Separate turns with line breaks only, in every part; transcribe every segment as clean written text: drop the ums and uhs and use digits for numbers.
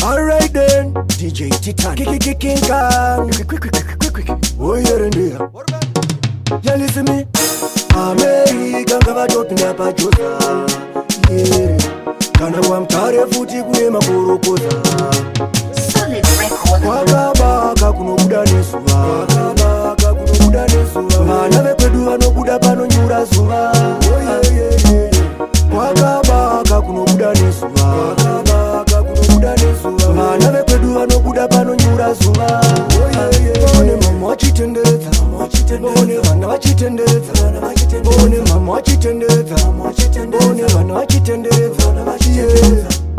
Alright then, DJ Titan, King Kong. Quick. Oh, here and there. Yeah, listen me. America, kava dot na pajosa. Yeah, kana wamtare futi kune maborokoza.
Solid record.
Wakabaka kunobuda nesuva. Vana vekwedu vanobuda panonyura zuva. Wakabaka kunobuda nesuva. Vana vekwedu vanobuda panonyura zuva. One mama wachitenderedza, one vana vachitenderedza, one mama wachitenderedza, one vana vachitenderedza.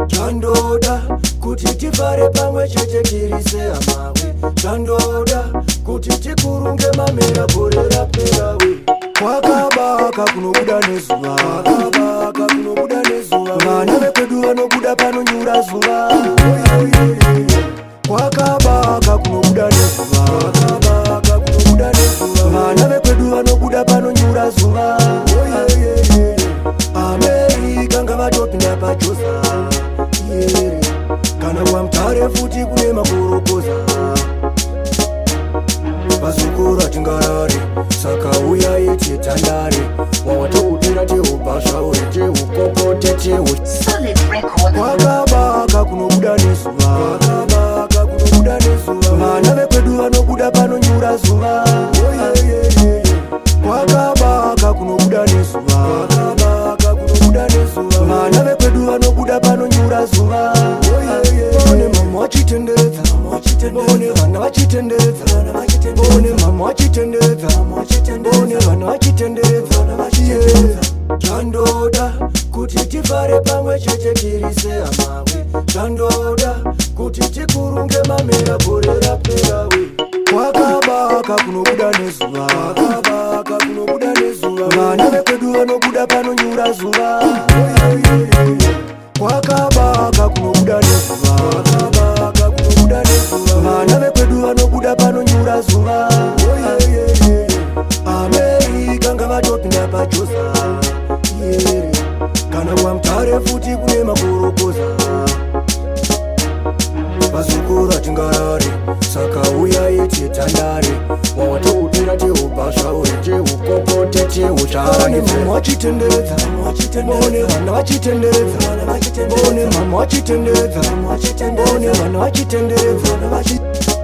Chandoda kuti tifare pamwe chete tirise amawe. Chandoda kuti tikurunge mamera gore raperawe. Kwakabaka kunobuda nezuva, vana vekwedu vanobuda panonyura zuva. Kwakabaka kunobuda nezuva, vana vekwedu vanobuda panonyura zuva. America ngavadopinda pajosa. Kana wamtare futi kune maborokoza. Pasukura tingarare, saka uya yeti tandare. Wawatokudira teubasha uri teukokote teu.
Solid record.
Kwakabaka kunobuda nezuva, vana vekwedu vanobuda panonyura zuva. Kwakabaka kunobuda nezuva, vana vekwedu vanobuda panonyura zuva. One mama wachitenderedza, one vana vachitenderedza, one mama wachitenderedza, one vana vachitenderedza. Chandoda kuti tifare pamwe chete tirise amawe. Chandoda kuti tikurunge mamera gore raperawe. Kwakabaka kunobuda nezuva, vana vekwedu vanobuda panonyura zuva. Kwakabaka kunobuda nezuva, vana vekwedu vanobuda panonyura zuva. America ngavadopinda pajosa. Kana wamtare futi kune maborokoza. Pasukura tingarare, saka uya yeti tandare. Wawatokudira teubasha uri teukokote teuchane. Mama wachitenderedza, one vana vachitenderedza, one mama wachitenderedza, one vana vachitenderedza.